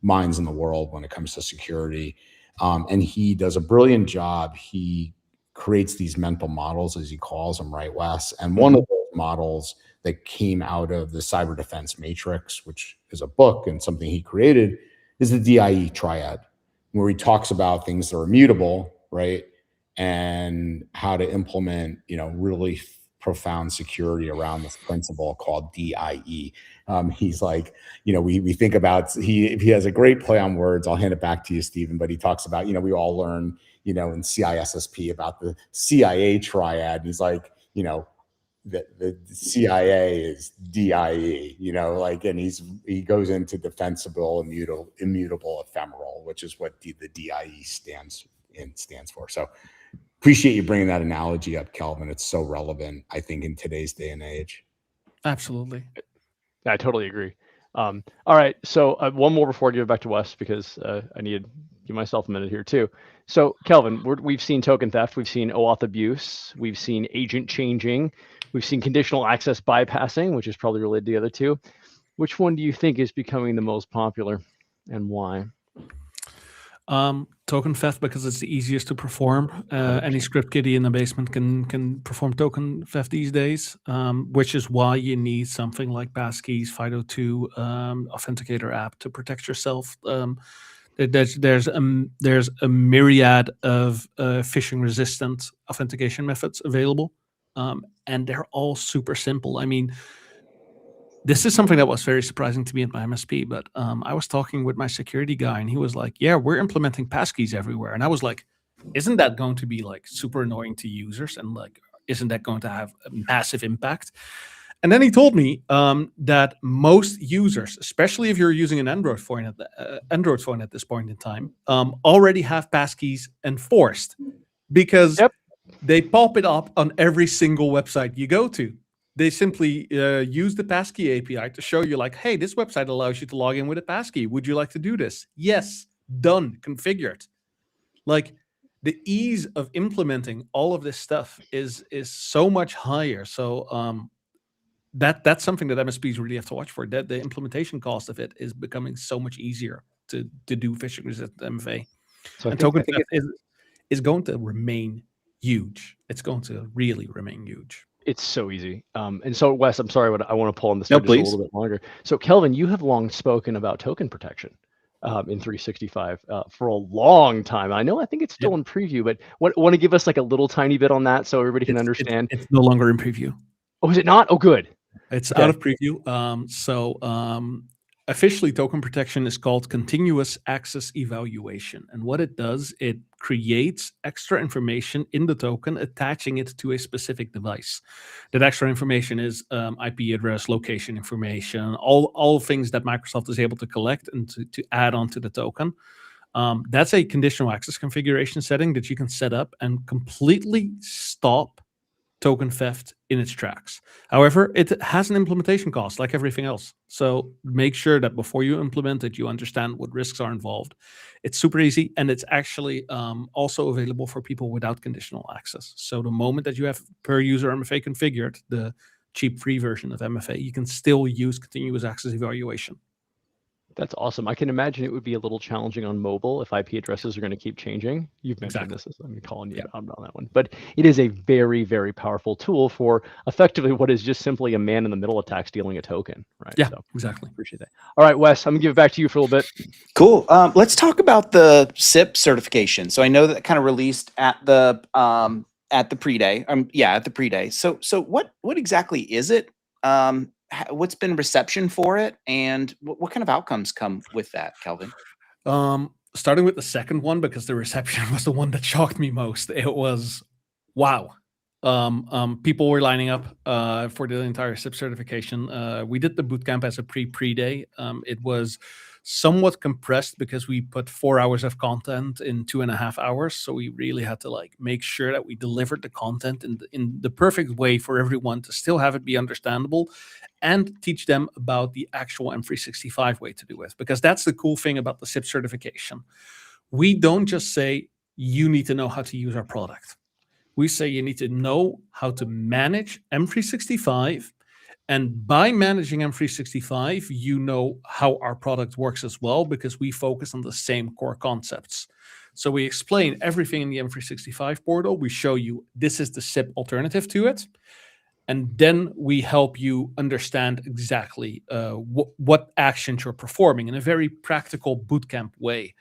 minds in the world when it comes to security. And he does a brilliant job. He creates these mental models, as he calls them, right, Wes? And one of those models that came out of the Cyber Defense Matrix, which is a book and something he created, is the DIE triad, where he talks about things that are immutable, right, and how to implement, really profound security around this principle called DIE. He's like, we think about, he has a great play on words. I'll hand it back to you, Stephen, but he talks about, we all learn, in CISSP about the CIA triad. And he's like, the CIA is DIE, and he goes into defensible, immutable, ephemeral, which is what the DIE stands for. So appreciate you bringing that analogy up, Kelvin. It's so relevant, I think, in today's day and age. Absolutely. I totally agree. All right. So one more before I give it back to Wes, because I need to give myself a minute here too. So Kelvin, we've seen token theft. We've seen OAuth abuse. We've seen agent changing. We've seen conditional access bypassing, which is probably related to the other two. Which one do you think is becoming the most popular and why? Token theft, because it's the easiest to perform. Any script kiddie in the basement can perform token theft these days, which is why you need something like Passkeys, FIDO2 authenticator app to protect yourself. There's a myriad of phishing-resistant authentication methods available, and they're all super simple. I mean, this is something that was very surprising to me at my MSP, but I was talking with my security guy and he was like, yeah, we're implementing passkeys everywhere. And I was like, isn't that going to be like super annoying to users? And like, isn't that going to have a massive impact? And then he told me that most users, especially if you're using an Android phone at this point in time, already have passkeys enforced because they pop it up on every single website you go to. They simply use the passkey API to show you like, hey, this website allows you to log in with a passkey. Would you like to do this? Yes, done, configured. Like the ease of implementing all of this stuff is so much higher. So that's something that MSPs really have to watch for. That the implementation cost of it is becoming so much easier to do phishing resistant MFA. So and token theft is going to remain huge. It's going to really remain huge. It's so easy. And so Wes, I'm sorry, I want to pull on this No, thread just a please. little bit longer. So Kelvin, you have long spoken about token protection in 365 for a long time. I think it's still Yep. in preview, but want to give us like a little tiny bit on that so everybody can understand? It's no longer in preview. Oh, is it not? Oh, good. It's Okay. out of preview. Officially, token protection is called continuous access evaluation. And what it does, it creates extra information in the token, attaching it to a specific device. That extra information is IP address, location information, all things that Microsoft is able to collect and to add onto the token. That's a conditional access configuration setting that you can set up and completely stop token theft in its tracks. However, it has an implementation cost like everything else. So make sure that before you implement it, you understand what risks are involved. It's super easy, and it's actually also available for people without conditional access. So the moment that you have per user MFA configured, the cheap free version of MFA, you can still use continuous access evaluation. That's awesome. I can imagine it would be a little challenging on mobile if IP addresses are going to keep changing. You've mentioned this, I'm calling you out on that one. But it is a very, very powerful tool for effectively what is just simply a man-in-the-middle attack stealing a token, right? Yeah, so, exactly. Appreciate that. All right, Wes, I'm going to give it back to you for a little bit. Cool. Let's talk about the SIP certification. So I know that kind of released at the pre-day. At the pre-day. So what exactly is it? What's been reception for it, and what kind of outcomes come with that, Kelvin? Starting with the second one, because the reception was the one that shocked me most. It was, wow. People were lining up for the entire SIP certification. We did the bootcamp as a pre-day. It was somewhat compressed because we put 4 hours of content in 2.5 hours. So we really had to make sure that we delivered the content in the perfect way for everyone to still have it be understandable and teach them about the actual M365 way to do it. Because that's the cool thing about the SIP certification. We don't just say, you need to know how to use our product. We say you need to know how to manage M365. And by managing M365, you know how our product works as well, because we focus on the same core concepts. So we explain everything in the M365 portal. We show you this is the SIP alternative to it. And then we help you understand exactly what actions you're performing in a very practical bootcamp way.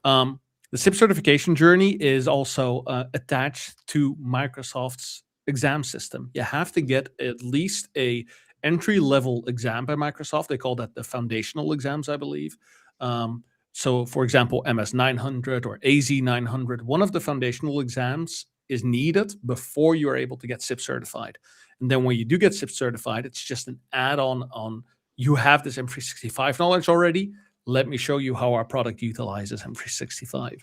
The SIP certification journey is also attached to Microsoft's exam system. You have to get at least a entry-level exam by Microsoft. They call that the foundational exams, I believe. So, for example, MS 900 or AZ 900, one of the foundational exams is needed before you're able to get SIP certified. And then when you do get SIP certified, it's just an add-on on you have this M365 knowledge already. Let me show you how our product utilizes M365.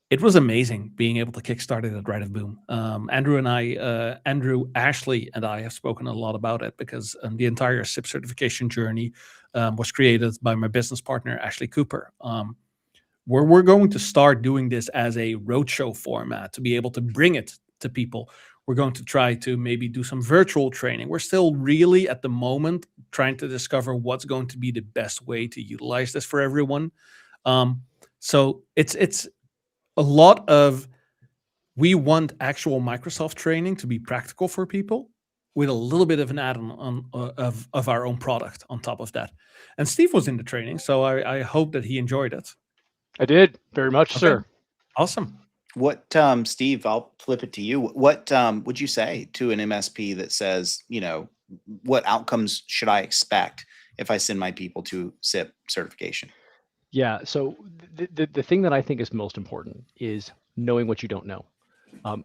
It was amazing being able to kickstart it at Right of Boom. Andrew, Ashley, and I have spoken a lot about it because the entire SIP certification journey was created by my business partner, Ashley Cooper. We're going to start doing this as a roadshow format to be able to bring it to people. We're going to try to maybe do some virtual training. We're still really at the moment trying to discover what's going to be the best way to utilize this for everyone. So it's a lot of, we want actual Microsoft training to be practical for people with a little bit of an add-on of our own product on top of that. And Steve was in the training, so I hope that he enjoyed it. I did, very much, sir. Awesome. What, Steve, I'll flip it to you. What would you say to an MSP that says, what outcomes should I expect if I send my people to SIP certification? Yeah, so the thing that I think is most important is knowing what you don't know.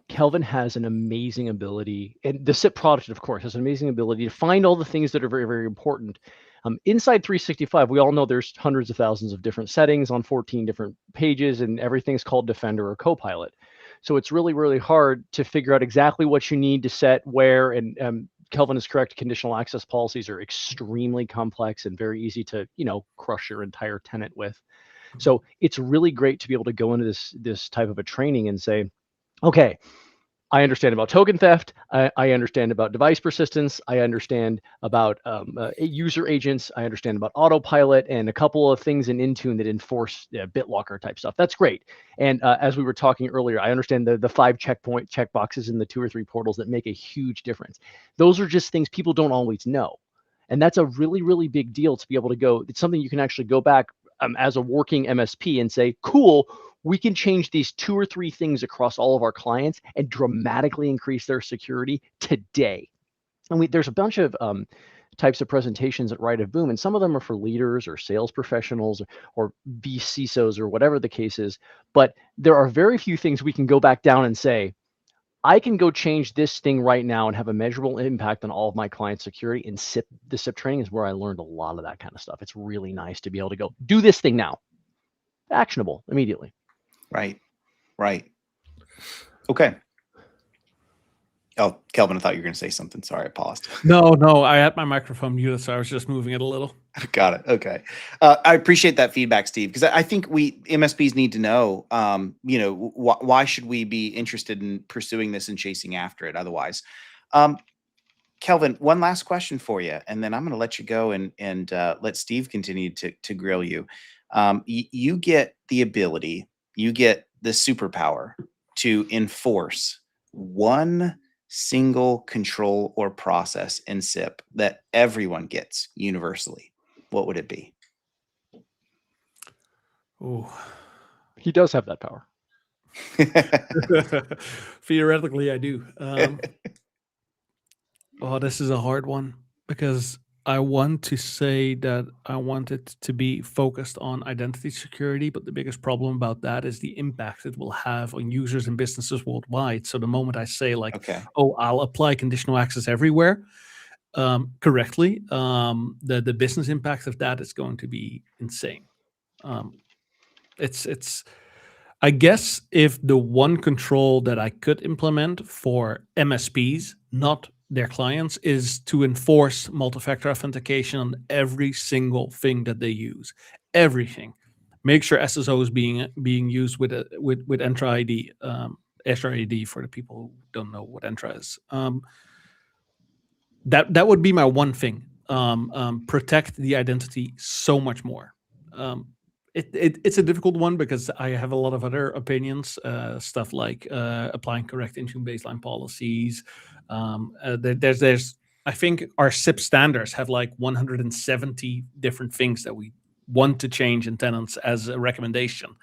Kelvin has an amazing ability, and the SIP product, of course, has an amazing ability to find all the things that are very, very important. Inside 365, we all know there's hundreds of thousands of different settings on 14 different pages, and everything's called Defender or Copilot. So it's really, really hard to figure out exactly what you need to set where, and Kelvin is correct, conditional access policies are extremely complex and very easy to, crush your entire tenant with. So it's really great to be able to go into this type of a training and say, okay, I understand about token theft. I understand about device persistence. I understand about user agents. I understand about autopilot and a couple of things in Intune that enforce BitLocker type stuff. That's great. And as we were talking earlier, I understand the 5 checkboxes in the 2 or 3 portals that make a huge difference. Those are just things people don't always know. And that's a really, really big deal to be able to go. It's something you can actually go back as a working MSP and say, cool, we can change these 2 or 3 things across all of our clients and dramatically increase their security today. And there's a bunch of types of presentations at Right of Boom, and some of them are for leaders or sales professionals or CISOs or whatever the case is. But there are very few things we can go back down and say, I can go change this thing right now and have a measurable impact on all of my clients' security. And the SIP training is where I learned a lot of that kind of stuff. It's really nice to be able to go do this thing now. Actionable immediately. Right. Okay. Oh, Kelvin, I thought you were going to say something. Sorry, I paused. No, I had my microphone muted, so I was just moving it a little. Got it. Okay. I appreciate that feedback, Steve, because I think we MSPs need to know, why should we be interested in pursuing this and chasing after it otherwise? Kelvin, one last question for you, and then I'm going to let you go and let Steve continue to grill you. You get the ability, you get the superpower to enforce one single control or process in SIP that everyone gets universally. What would it be? Oh, he does have that power. Theoretically, I do. This is a hard one because I want to say that I want it to be focused on identity security, but the biggest problem about that is the impact it will have on users and businesses worldwide. So the moment I say I'll apply conditional access everywhere correctly, the business impact of that is going to be insane. It's I guess if the one control that I could implement for MSPs, not their clients, is to enforce multi-factor authentication on every single thing that they use. Everything. Make sure SSO is being used with Entra ID, Azure ID for the people who don't know what Entra is. That would be my one thing. Protect the identity so much more. It's a difficult one because I have a lot of other opinions, stuff like applying correct Intune baseline policies. There's I think our SIP standards have like 170 different things that we want to change in tenants as a recommendation.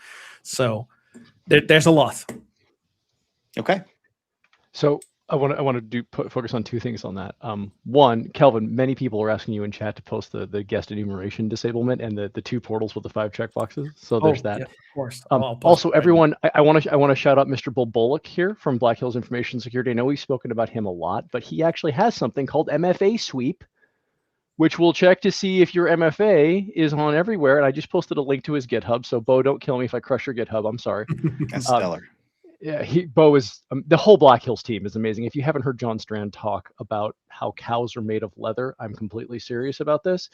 So there's a lot. Okay. So I want to focus on 2 things on that. One, Kelvin, many people are asking you in chat to post the guest enumeration disablement and the 2 portals with the 5 checkboxes. So there's that. Yeah, of course. Also, everyone, I want to shout out Mr. Bill Bullock here from Black Hills Information Security. I know we've spoken about him a lot, but he actually has something called MFA Sweep, which will check to see if your MFA is on everywhere. And I just posted a link to his GitHub. So Bo, don't kill me if I crush your GitHub. I'm sorry. That's stellar. Yeah, Bo is the whole Black Hills team is amazing. If you haven't heard John Strand talk about how cows are made of leather, I'm completely serious about this.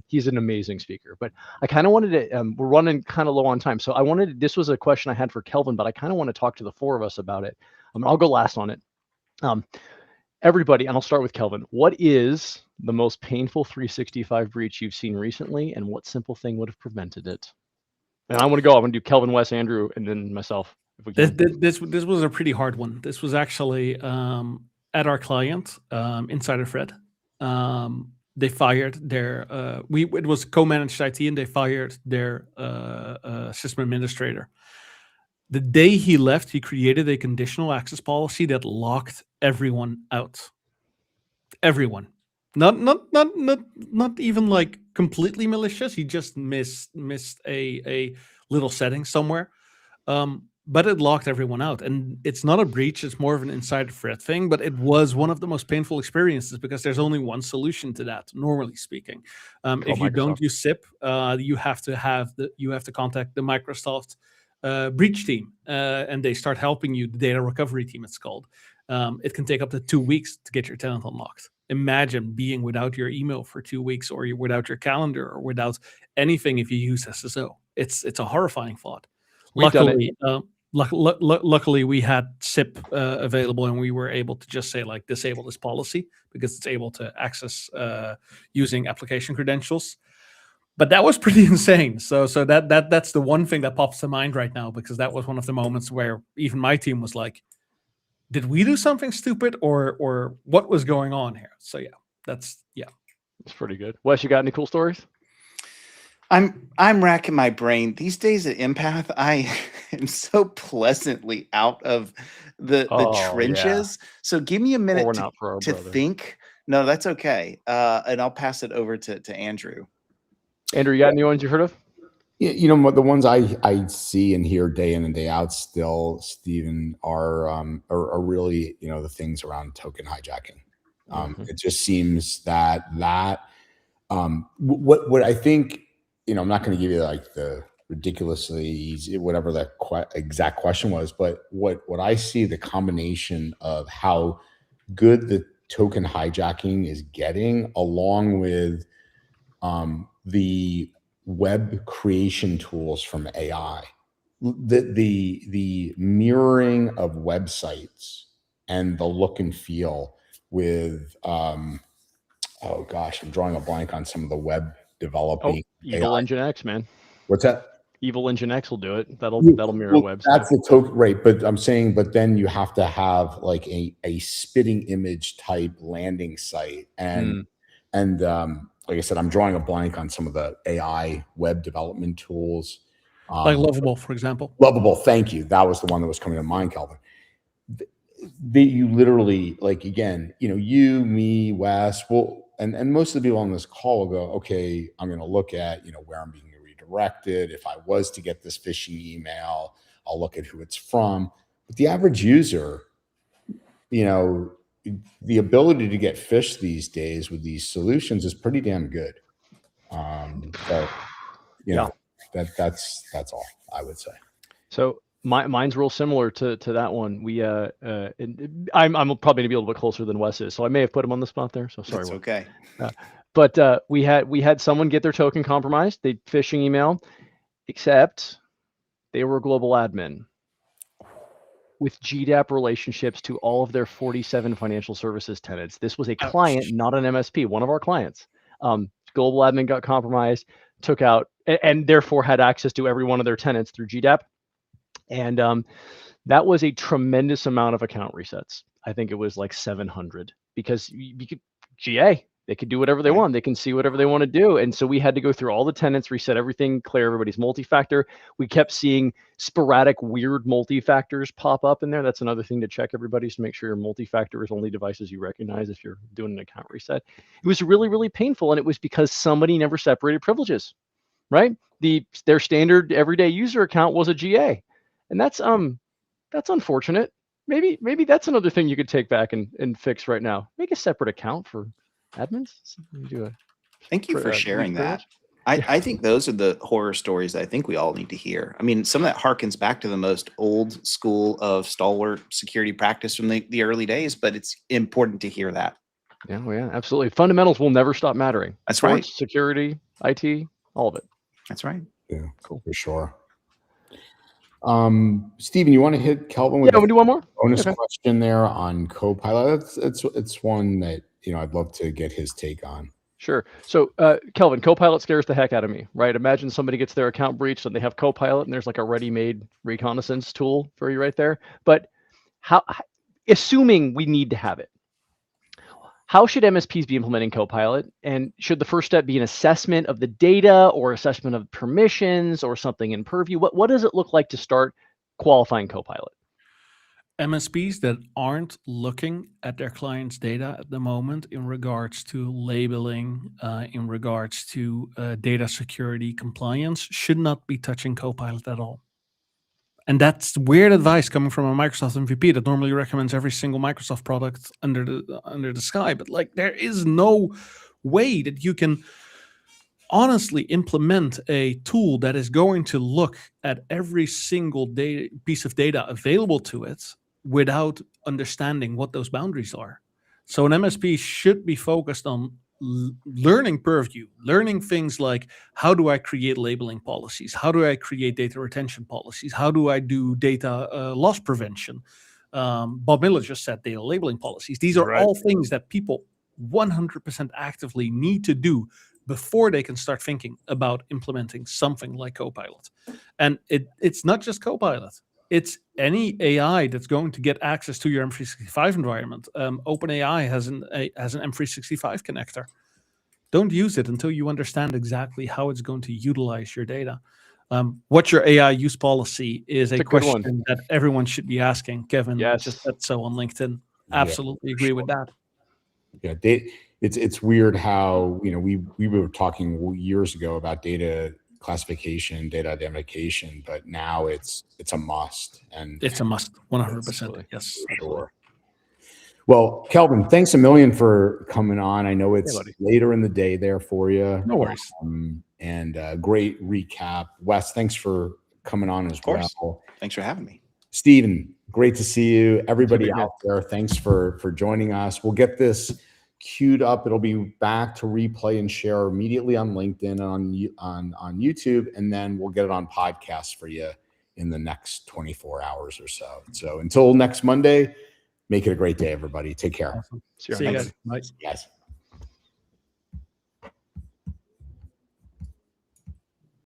He's an amazing speaker. But I kind of wanted to. We're running kind of low on time, so I wanted. This was a question I had for Kelvin, but I kind of want to talk to the 4 of us about it. I'll go last on it. Everybody, and I'll start with Kelvin. What is the most painful 365 breach you've seen recently, and what simple thing would have prevented it? And I want to go. I'm going to do Kelvin, Wes, Andrew, and then myself. This was a pretty hard one. This was actually at our client, Insider Fred. They fired their it was co-managed IT, and they fired their system administrator. The day he left, he created a conditional access policy that locked everyone out. Everyone. Not even like completely malicious. He just missed a little setting somewhere. But it locked everyone out. And it's not a breach, it's more of an insider threat thing, but it was one of the most painful experiences because there's only one solution to that, normally speaking. If you don't use SIP, you have to contact the Microsoft breach team, and they start helping you, the data recovery team it's called. It can take up to 2 weeks to get your tenant unlocked. Imagine being without your email for 2 weeks, or you're without your calendar, or without anything if you use SSO. It's a horrifying thought. luckily we had SIP available, and we were able to just say like disable this policy because it's able to access using application credentials. But that was pretty insane. So that's the one thing that pops to mind right now, because that was one of the moments where even my team was like, did we do something stupid, or what was going on here? So it's pretty good. Wes, you got any cool stories? I'm racking my brain these days at Empath. I am so pleasantly out of the trenches. So give me a minute to think. No, that's okay. And I'll pass it over to Andrew. Andrew, you got any ones you heard of? You know, the ones I see and hear day in and day out still, Stephen, are really, you know, the things around token hijacking. It just seems that what I think, you know, I'm not going to give you like the ridiculously easy, whatever that exact question was, but what I see, the combination of how good the token hijacking is getting, along with the web creation tools from AI, the mirroring of websites and the look and feel with oh gosh, I'm drawing a blank on some of the web developing. Evil AI. Engine X, man. What's that? Evil Engine X will do it. That'll mirror websites. That's the token, right? But I'm saying, but then you have to have like a spitting image type landing site, and like I said, I'm drawing a blank on some of the AI web development tools. Like Lovable, for example. Lovable, thank you. That was the one that was coming to mind, Kelvin. You literally, like, again, you know, you, me, Wes, and most of the people on this call will go, okay, I'm going to look at, you know, where I'm being redirected. If I was to get this phishing email, I'll look at who it's from. But the average user, you know, the ability to get phished these days with these solutions is pretty damn good. So, you know, that's all I would say. So mine's real similar to that one. We I'm probably gonna be a little bit closer than Wes is, so I may have put him on the spot there. So sorry. That's okay. But we had someone get their token compromised. They phishing email, except they were a global admin with GDAP relationships to all of their 47 financial services tenants. This was a client, not an MSP, one of our clients. Global admin got compromised, took out, and therefore had access to every one of their tenants through GDAP. And that was a tremendous amount of account resets. I think it was like 700, because you could GA. They could do whatever they want. They can see whatever they want to do. And so we had to go through all the tenants, reset everything, clear everybody's multi-factor. We kept seeing sporadic, weird multi-factors pop up in there. That's another thing to check, everybody, to make sure your multi-factor is only devices you recognize if you're doing an account reset. It was really, really painful. And it was because somebody never separated privileges, right? Their standard everyday user account was a GA. And that's unfortunate. Maybe that's another thing you could take back and fix right now. Make a separate account for admins. Thank you for sharing that. I think those are the horror stories that I think we all need to hear. I mean, some of that harkens back to the most old school of stalwart security practice from the early days, but it's important to hear that. Yeah, well, yeah, absolutely. Fundamentals will never stop mattering. That's right. Security, IT, all of it. That's right. Yeah, cool. For sure. Stephen, you want to hit Kelvin with we'll do one more bonus question there on Copilot? It's one that, you know, I'd love to get his take on. Sure. So, Kelvin, Copilot scares the heck out of me, right? Imagine somebody gets their account breached and they have Copilot and there's like a ready-made reconnaissance tool for you right there. But assuming we need to have it, how should MSPs be implementing Copilot? And should the first step be an assessment of the data or assessment of permissions or something in Purview? What does it look like to start qualifying Copilot? MSPs that aren't looking at their clients' data at the moment in regards to labeling, in regards to data security compliance, should not be touching Copilot at all. And that's weird advice coming from a Microsoft MVP that normally recommends every single Microsoft product under the sky. But like, there is no way that you can honestly implement a tool that is going to look at every single piece of data available to it without understanding what those boundaries are. So an MSP should be focused on learning purview, learning things like, how do I create labeling policies? How do I create data retention policies? How do I do data loss prevention? Bob Miller just said data labeling policies. These are all things that people 100% actively need to do before they can start thinking about implementing something like Copilot. And it's not just Copilot. It's any AI that's going to get access to your M365 environment. OpenAI has an M365 connector. Don't use it until you understand exactly how it's going to utilize your data. What's your AI use policy is a question that everyone should be asking. Kevin just said so on LinkedIn. Absolutely agree with that. Yeah, it's weird how, we were talking years ago about data classification, data identification, but now it's a must. And it's a must, 100%. Yes, sure. Well, Kelvin, thanks a million for coming on. I know it's later in the day there for you. No worries. And great recap. Wes, thanks for coming on as well. Thanks for having me. Steven, great to see you. Everybody out there, thanks for joining us. We'll get this queued up. It'll be back to replay and share immediately on LinkedIn and on YouTube, and then we'll get it on podcasts for you in the next 24 hours or so. So until next Monday, make it a great day, everybody. Take care. Awesome. See you guys. Bye. Yes.